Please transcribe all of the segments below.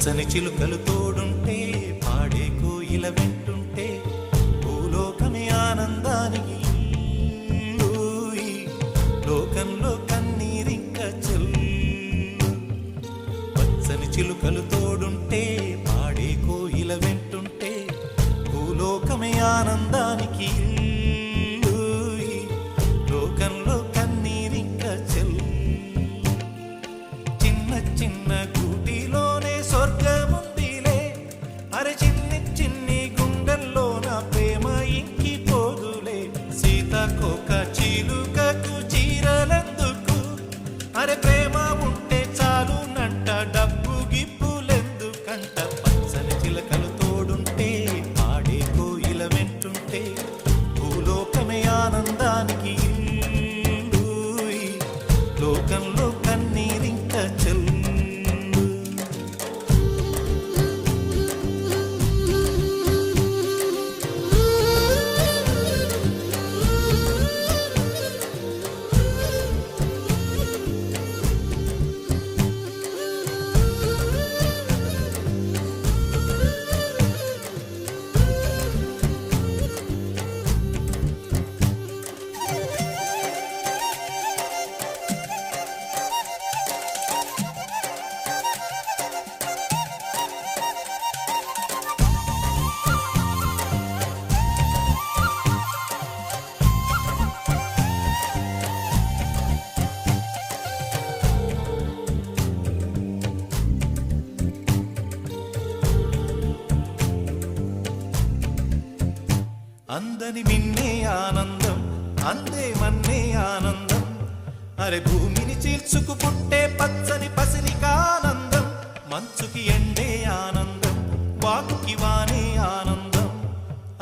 పచ్చని చిలుకలు తోడుంటే పాడే కోయిల వెంటుంటే భూలోకమే ఆనందానికి ఊయి, లోకంలో కన్నీరింక చెల్లు. పచ్చని చిలుకలు తోడుంటే పాడే కోయిల వెంటుంటే భూలోకమే ఆనందానికి ఊయి, లోకంలో కన్నీరింక చెల్లు. చిన్న చిన్న గూటిలోనే స్వర్గముందిలే, అరే చిన్ని చిన్ని గుండెల్లో నా ప్రేమ ఇంకిపోదులే. సీతాకోక చిలుకకు చీరలెందుకు, అరే ప్రేమ ఉంటే చాలు నంట, డబ్బు గిప్పులెందుకంట. పచ్చని చిలకలు తోడుంటే ఆడే కోయిల వెంటుంటే భూలోకమే ఆనందానికి ఇల్లు, లోకంలో కన్నీరింక చెల్లు. అందని మిన్నే ఆనందం, అందే మన్నే ఆనందం, అరే భూమిని చీల్చుకు పుట్టే పచ్చని పసిరికానందం. మంచుకి ఎండే ఆనందం, వాకుకి వానే ఆనందం,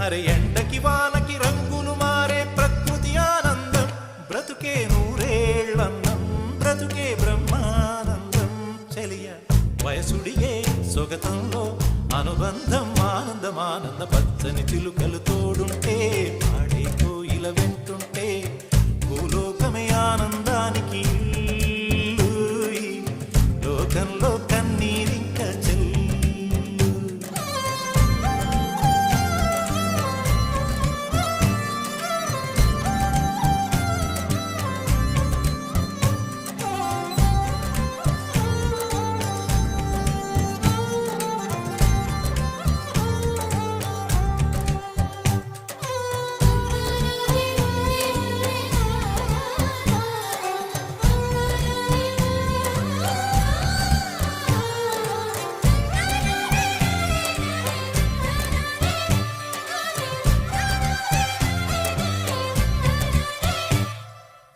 అరే ఎండకి వానకి రంగులు మారే ప్రకృతి ఆనందం. బ్రతుకే నూరేళ్ళన్నం, బ్రతుకే బ్రహ్మానందం. చెలియ వయసుడిగే సొగతంలో అనుబంధం ఆనందం ఆనంద. పచ్చని చిలుకలు తోడుంటే పాడే కోయిల వెంటుంటే భూలోకమే ఆనందానికి ఇల్లు, లోకంలో కన్నీరింక చెల్లు.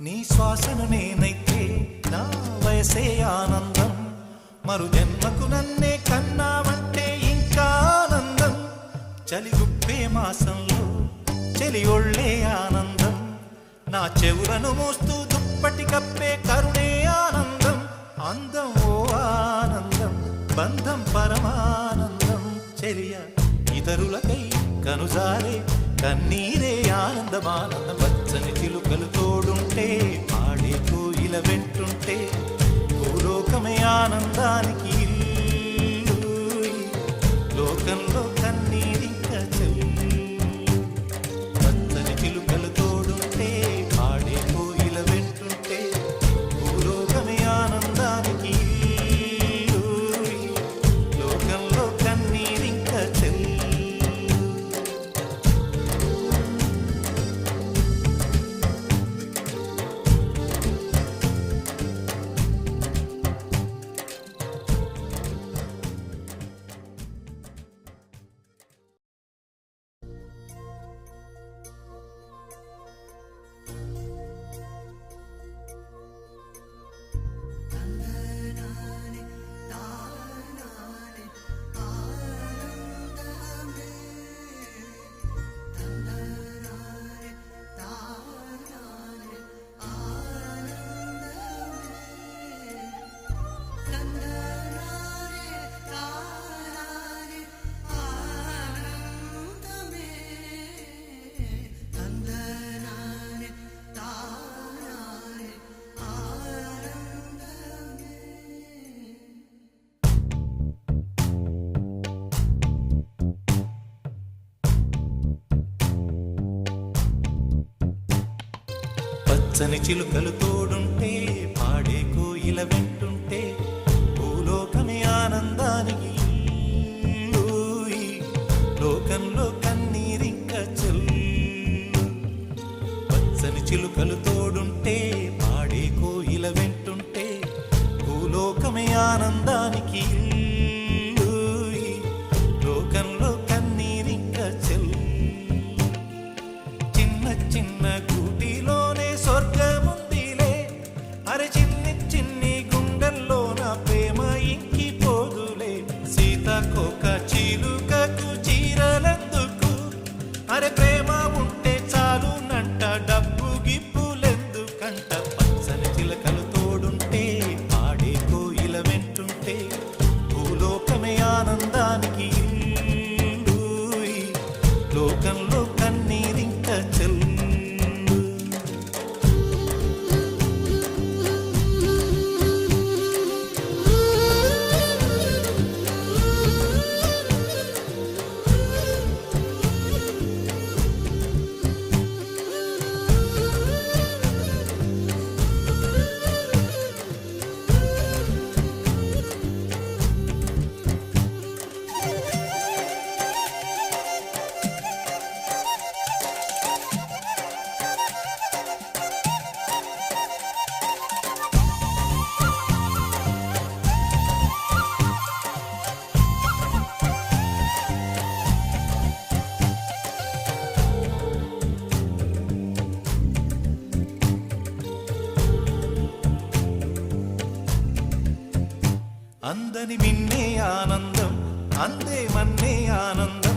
నీ శ్వాసను నేనైతే నా వయసే ఆనందం, మరు జన్మకు నన్నే కన్నావంటే ఇంకా ఆనందం. చలిగుప్పే మాసంలో చెలి ఒళ్ళే ఆనందం, నా చెవులను మోస్తూ దుప్పటి కప్పే కరుణే ఆనందం. అందం ఓ ఆనందం, బంధం పరమానందం. చెలియ ఇతరులకై కనుజారే కన్నీరే ఆనందమానందం. పచ్చని చిలుకలు తోడుంటే ఆడే కోయిల వెంటుంటే భూలోకమే ఆనందానికి ఇల్లు, లోకంలో కన్నీరింక చెల్లు. పచ్చని చిలుకలు తోడుంటే ఆడే కోయిల వెంటుంటే భూలోకమే ఆనందానికి ఇల్లు, లోకంలో కన్నీరింక చెల్లు. పచ్చని చిలుకలు తోడుంటే పాడే కోయిల వెంటుంటే భూలోకమే ఆనందానికి ఊయి. లోకంలో కన్నీరింక చెల్లు. పచ్చని చిలుకలు తోడుంటే పాడే కోయిల వెంటుంటే భూలోకమే ఆనందానికి ఊయి. లోకంలో కన్నీరింక చెల్లు. చిన్న చిన్న గూటిలోనే స్వర్గముందిలే. అరే చిన్ని చిన్ని గుండెల్లో నా ప్రేమ ఇంకిపోదులే. సీతాకోక చిలుకకు చీరలెందుకు? అరే ప్రేమ ఉంటే చాలునంట, డబ్బు గిప్పులెందుకంట. పచ్చని చిలకలు తోడుంటే పాడే కోయిల వెంటుంటే భూలోకమే ఆనందానికి ఇల్లు. లోకంలో కన్నీరింక చెల్లు. అందని మిన్నే ఆనందం, అందే మన్నే ఆనందం.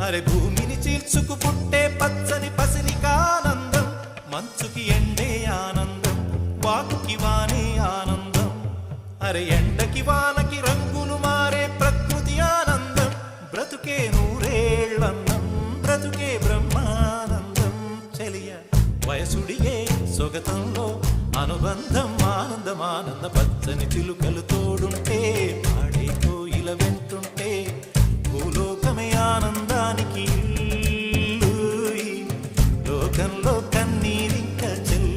అరే భూమిని చీల్చుకు పుట్టే పచ్చని పసిరికానందం. మంచుకి ఎండే ఆనందం, వాకుకి వానే ఆనందం. అరే ఎండకి వానకి రంగులు మారే ప్రకృతి ఆనందం. బ్రతుకే నూరేళ్ళందం, బ్రతుకే బ్రహ్మానందం. చెలియ వయసుడిగే సొగతంలో అనుబంధం ఆనందమానంద. పచ్చని చిలుకలు తోడుంటే పాడే కోయిల వెంటుంటే భూలోకమే ఆనందానికి ఇల్లు. లోకంలో కన్నీరింక చెల్లు.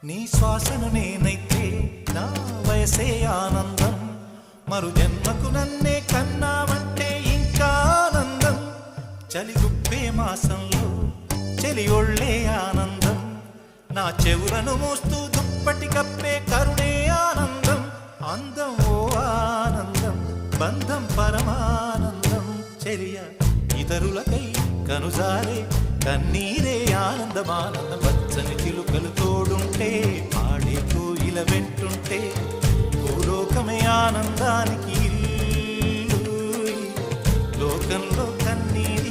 నీ శ్వాసను నేనైతే నా వయసే ఆనందం. మరు జన్మకు నన్నే కన్నావంటే ఇంకా ఆనందం. చలిగుప్పే మాసంలో చెలి ఒళ్ళే ఆనందం. నా చెవులను మోస్తూ దుప్పటి కప్పే కరుణే ఆనందం. అందం ఓ ఆనందం, బంధం పరమానందం. చెలియ ఇతరులకై కనుజారే కన్నీరే ఆనందమానందం. పచ్చని చిలుకలు తోడుంటే పాడే కోయిల వెంటుంటే భూలోకమే ఆనందానికి ఇల్లు. లోకంలో కన్నీరే